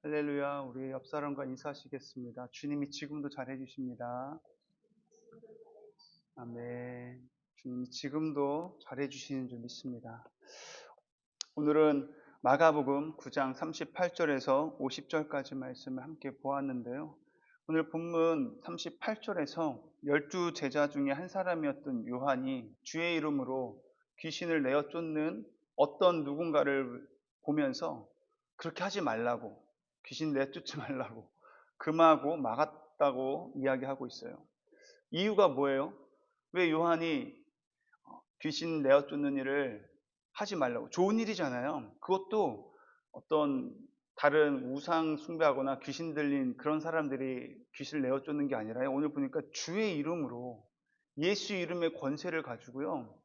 할렐루야, 우리 옆 사람과 인사하시겠습니다. 주님이 지금도 잘해주십니다. 아멘. 주님이 지금도 잘해주시는 줄 믿습니다. 오늘은 마가복음 9장 38절에서 50절까지 말씀을 함께 보았는데요. 오늘 본문 38절에서 12제자 중에 한 사람이었던 요한이 주의 이름으로 귀신을 내어 쫓는 어떤 누군가를 보면서 그렇게 하지 말라고, 귀신 내쫓지 말라고 금하고 막았다고 이야기하고 있어요. 이유가 뭐예요? 왜 요한이 귀신 내어 쫓는 일을 하지 말라고? 좋은 일이잖아요. 그것도 어떤 다른 우상 숭배하거나 귀신 들린 그런 사람들이 귀신을 내어 쫓는 게 아니라요. 오늘 보니까 주의 이름으로, 예수 이름의 권세를 가지고요,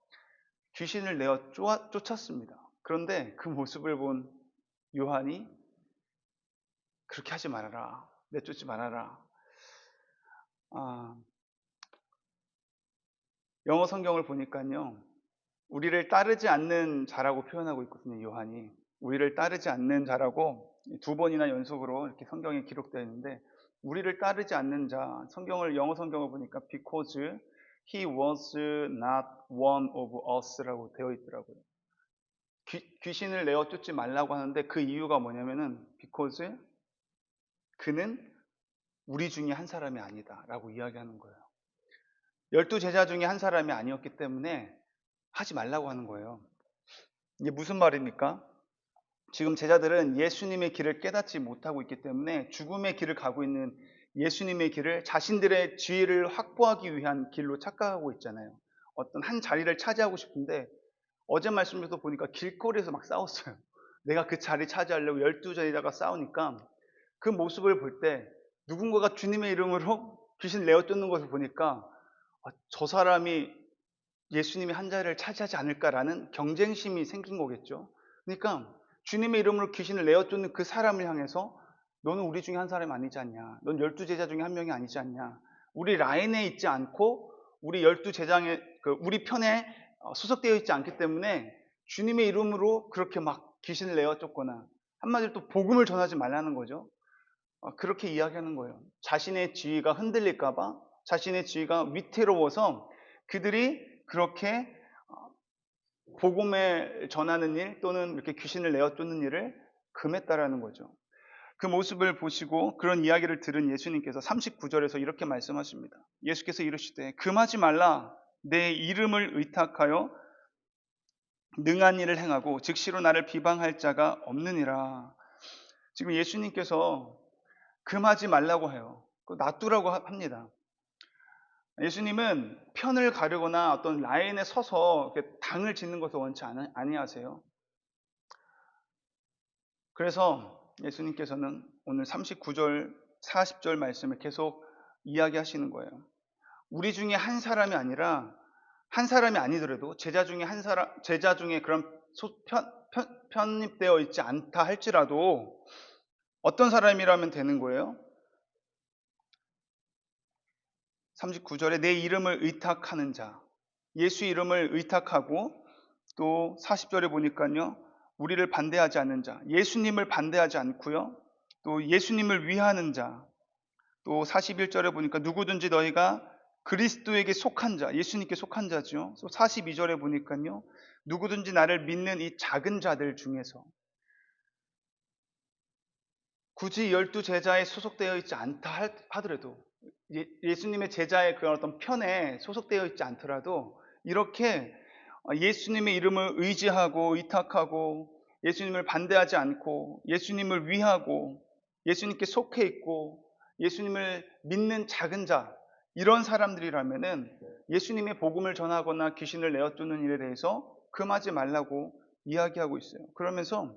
귀신을 내어 쫓았습니다. 그런데 그 모습을 본 요한이 그렇게 하지 말아라, 내쫓지 말아라. 아, 영어 성경을 보니까요, 우리를 따르지 않는 자라고 표현하고 있거든요. 요한이 우리를 따르지 않는 자라고 두 번이나 연속으로 이렇게 성경에 기록되어 있는데, 우리를 따르지 않는 자, 성경을, 영어 성경을 보니까 because he was not one of us라고 되어 있더라고요. 귀신을 내어 쫓지 말라고 하는데 그 이유가 뭐냐면은 because 그는 우리 중에 한 사람이 아니다 라고 이야기하는 거예요. 12제자 중에 한 사람이 아니었기 때문에 하지 말라고 하는 거예요. 이게 무슨 말입니까? 지금 제자들은 예수님의 길을 깨닫지 못하고 있기 때문에 죽음의 길을 가고 있는 예수님의 길을 자신들의 지위를 확보하기 위한 길로 착각하고 있잖아요. 어떤 한 자리를 차지하고 싶은데, 어제 말씀에서 보니까 길거리에서 막 싸웠어요. 내가 그 자리 차지하려고 12제자가 싸우니까 그 모습을 볼 때 누군가가 주님의 이름으로 귀신 내어 쫓는 것을 보니까 저 사람이 예수님이 한 자리를 차지하지 않을까라는 경쟁심이 생긴 거겠죠. 그러니까 주님의 이름으로 귀신을 내어 쫓는 그 사람을 향해서 너는 우리 중에 한 사람이 아니지 않냐, 넌 12제자 중에 한 명이 아니지 않냐, 우리 라인에 있지 않고 우리 12제자의 우리 편에 소속되어 있지 않기 때문에 주님의 이름으로 그렇게 막 귀신을 내어 쫓거나, 한마디로 또 복음을 전하지 말라는 거죠. 그렇게 이야기하는 거예요. 자신의 지위가 흔들릴까 봐, 자신의 지위가 위태로워서 그들이 그렇게 복음을 전하는 일 또는 이렇게 귀신을 내어 쫓는 일을 금했다라는 거죠. 그 모습을 보시고 그런 이야기를 들은 예수님께서 39절에서 이렇게 말씀하십니다. 예수께서 이르시되 금하지 말라, 내 이름을 의탁하여 능한 일을 행하고 즉시로 나를 비방할 자가 없느니라. 지금 예수님께서 금하지 말라고 해요. 놔두라고 합니다. 예수님은 편을 가르거나 어떤 라인에 서서 당을 짓는 것을 원치 아니하세요. 그래서 예수님께서는 오늘 39절, 40절 말씀을 계속 이야기하시는 거예요. 우리 중에 한 사람이 아니라, 한 사람이 아니더라도 제자 중에 한 사람, 제자 중에 그런 편입되어 있지 않다 할지라도 어떤 사람이라면 되는 거예요? 39절에 내 이름을 의탁하는 자, 예수 이름을 의탁하고, 또 40절에 보니까요, 우리를 반대하지 않는 자, 예수님을 반대하지 않고요, 또 예수님을 위하는 자, 또 41절에 보니까 누구든지 너희가 그리스도에게 속한 자, 예수님께 속한 자죠. 또 42절에 보니까요, 누구든지 나를 믿는 이 작은 자들 중에서, 굳이 12제자에 소속되어 있지 않다 하더라도, 예수님의 제자의 그런 어떤 편에 소속되어 있지 않더라도 이렇게 예수님의 이름을 의지하고 의탁하고 예수님을 반대하지 않고 예수님을 위하고 예수님께 속해 있고 예수님을 믿는 작은 자, 이런 사람들이라면은 예수님의 복음을 전하거나 귀신을 내어 쫓는 일에 대해서 금하지 말라고 이야기하고 있어요. 그러면서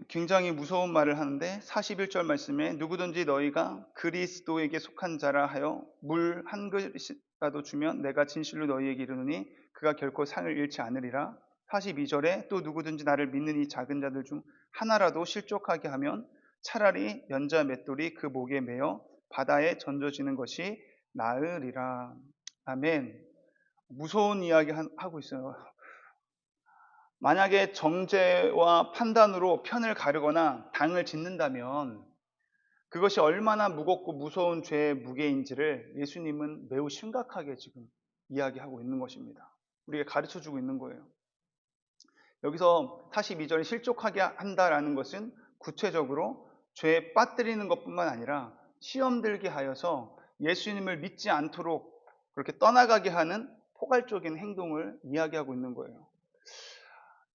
굉장히 무서운 말을 하는데, 41절 말씀에 누구든지 너희가 그리스도에게 속한 자라 하여 물 한 그릇이라도 주면 내가 진실로 너희에게 이르노니 그가 결코 상을 잃지 않으리라. 42절에 또 누구든지 나를 믿는 이 작은 자들 중 하나라도 실족하게 하면 차라리 연자 맷돌이 그 목에 매어 바다에 던져지는 것이 나으리라. 아멘. 무서운 이야기 하고 있어요. 만약에 정죄와 판단으로 편을 가르거나 당을 짓는다면 그것이 얼마나 무겁고 무서운 죄의 무게인지를 예수님은 매우 심각하게 지금 이야기하고 있는 것입니다. 우리에게 가르쳐 주고 있는 거예요. 여기서 42절에 실족하게 한다라는 것은 구체적으로 죄에 빠뜨리는 것뿐만 아니라 시험 들게 하여서 예수님을 믿지 않도록 그렇게 떠나가게 하는 포괄적인 행동을 이야기하고 있는 거예요.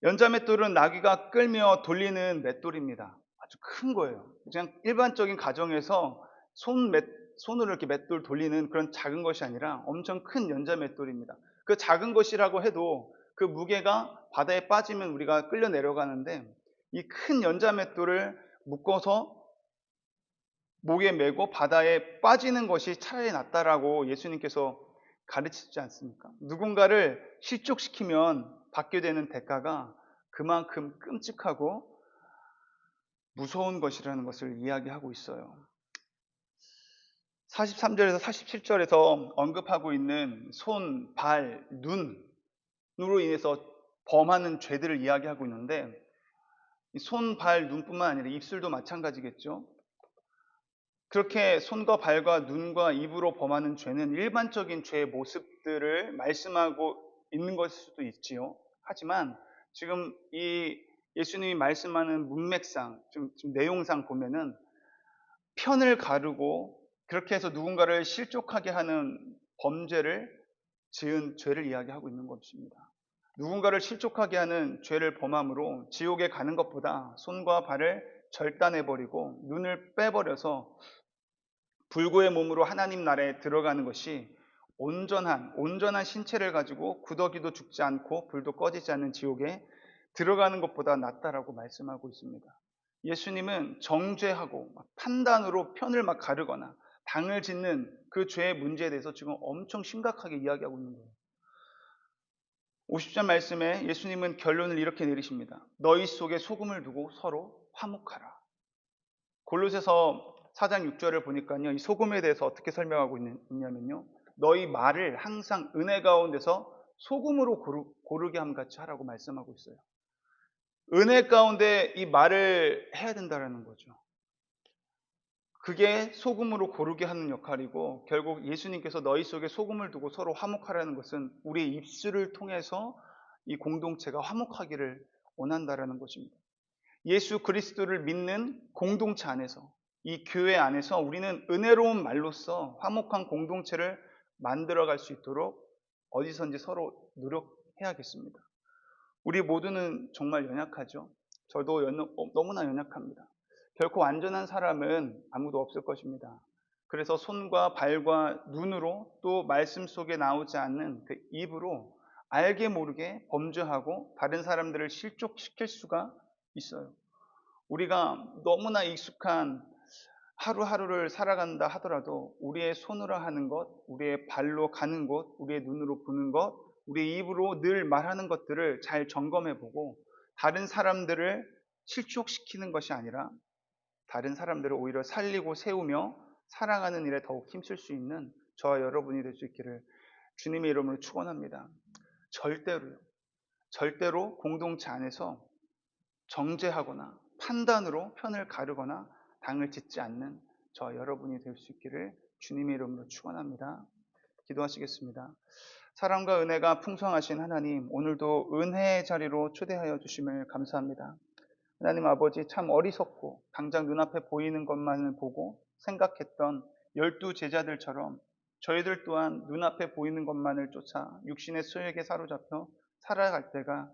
연자맷돌은 나귀가 끌며 돌리는 맷돌입니다. 아주 큰 거예요. 그냥 일반적인 가정에서 손으로 이렇게 맷돌 돌리는 그런 작은 것이 아니라 엄청 큰 연자맷돌입니다. 그 작은 것이라고 해도 그 무게가 바다에 빠지면 우리가 끌려 내려가는데 이 큰 연자맷돌을 묶어서 목에 메고 바다에 빠지는 것이 차라리 낫다라고 예수님께서 가르치지 않습니까? 누군가를 실족시키면 받게 되는 대가가 그만큼 끔찍하고 무서운 것이라는 것을 이야기하고 있어요. 43절에서 47절에서 언급하고 있는 손, 발, 눈으로 인해서 범하는 죄들을 이야기하고 있는데 손, 발, 눈뿐만 아니라 입술도 마찬가지겠죠. 그렇게 손과 발과 눈과 입으로 범하는 죄는 일반적인 죄의 모습들을 말씀하고 있는 것일 수도 있지요. 하지만 지금 이 예수님이 말씀하는 문맥상, 지금 내용상 보면은 편을 가르고 그렇게 해서 누군가를 실족하게 하는 범죄를 지은 죄를 이야기하고 있는 것입니다. 누군가를 실족하게 하는 죄를 범함으로 지옥에 가는 것보다 손과 발을 절단해버리고 눈을 빼버려서 불구의 몸으로 하나님 나라에 들어가는 것이 온전한 신체를 가지고 구더기도 죽지 않고 불도 꺼지지 않는 지옥에 들어가는 것보다 낫다라고 말씀하고 있습니다. 예수님은 정죄하고 판단으로 편을 막 가르거나 당을 짓는 그 죄의 문제에 대해서 지금 엄청 심각하게 이야기하고 있는 거예요. 50절 말씀에 예수님은 결론을 이렇게 내리십니다. 너희 속에 소금을 두고 서로 화목하라. 골로새서 4장 6절을 보니까요. 이 소금에 대해서 어떻게 설명하고 있냐면요. 너희 말을 항상 은혜 가운데서 소금으로 고르게 함같이 하라고 말씀하고 있어요. 은혜 가운데 이 말을 해야 된다는 거죠. 그게 소금으로 고르게 하는 역할이고 결국 예수님께서 너희 속에 소금을 두고 서로 화목하라는 것은 우리의 입술을 통해서 이 공동체가 화목하기를 원한다라는 것입니다. 예수 그리스도를 믿는 공동체 안에서 이 교회 안에서 우리는 은혜로운 말로써 화목한 공동체를 만들어갈 수 있도록 어디선지 서로 노력해야겠습니다. 우리 모두는 정말 연약하죠. 저도 너무나 연약합니다. 결코 완전한 사람은 아무도 없을 것입니다. 그래서 손과 발과 눈으로 또 말씀 속에 나오지 않는 그 입으로 알게 모르게 범죄하고 다른 사람들을 실족시킬 수가 있어요. 우리가 너무나 익숙한 하루하루를 살아간다 하더라도 우리의 손으로 하는 것, 우리의 발로 가는 곳, 우리의 눈으로 보는 것, 우리의 입으로 늘 말하는 것들을 잘 점검해 보고 다른 사람들을 실족시키는 것이 아니라 다른 사람들을 오히려 살리고 세우며 사랑하는 일에 더욱 힘쓸 수 있는 저와 여러분이 될 수 있기를 주님의 이름으로 축원합니다. 절대로 공동체 안에서 정죄하거나 판단으로 편을 가르거나 당을 짓지 않는 저 여러분이 될 수 있기를 주님의 이름으로 축원합니다. 기도하시겠습니다. 사랑과 은혜가 풍성하신 하나님, 오늘도 은혜의 자리로 초대하여 주심을 감사합니다. 하나님 아버지, 참 어리석고 당장 눈앞에 보이는 것만을 보고 생각했던 12제자들처럼 저희들 또한 눈앞에 보이는 것만을 쫓아 육신의 소욕에 사로잡혀 살아갈 때가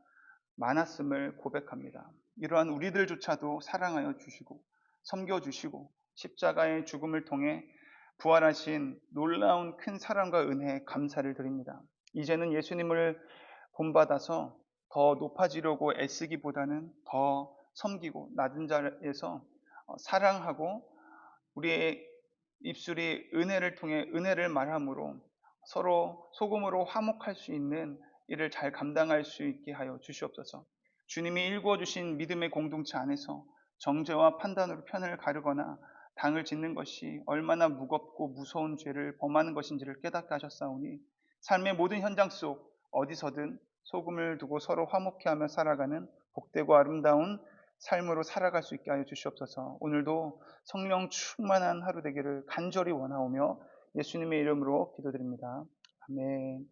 많았음을 고백합니다. 이러한 우리들조차도 사랑하여 주시고 섬겨주시고 십자가의 죽음을 통해 부활하신 놀라운 큰 사랑과 은혜에 감사를 드립니다. 이제는 예수님을 본받아서 더 높아지려고 애쓰기보다는 더 섬기고 낮은 자리에서 사랑하고 우리의 입술이 은혜를 통해 은혜를 말함으로 서로 소금으로 화목할 수 있는 이를 잘 감당할 수 있게 하여 주시옵소서. 주님이 일구어 주신 믿음의 공동체 안에서 정죄와 판단으로 편을 가르거나 당을 짓는 것이 얼마나 무겁고 무서운 죄를 범하는 것인지를 깨닫게 하셨사오니 삶의 모든 현장 속 어디서든 소금을 두고 서로 화목해하며 살아가는 복되고 아름다운 삶으로 살아갈 수 있게 하여 주시옵소서. 오늘도 성령 충만한 하루 되기를 간절히 원하오며 예수님의 이름으로 기도드립니다. 아멘.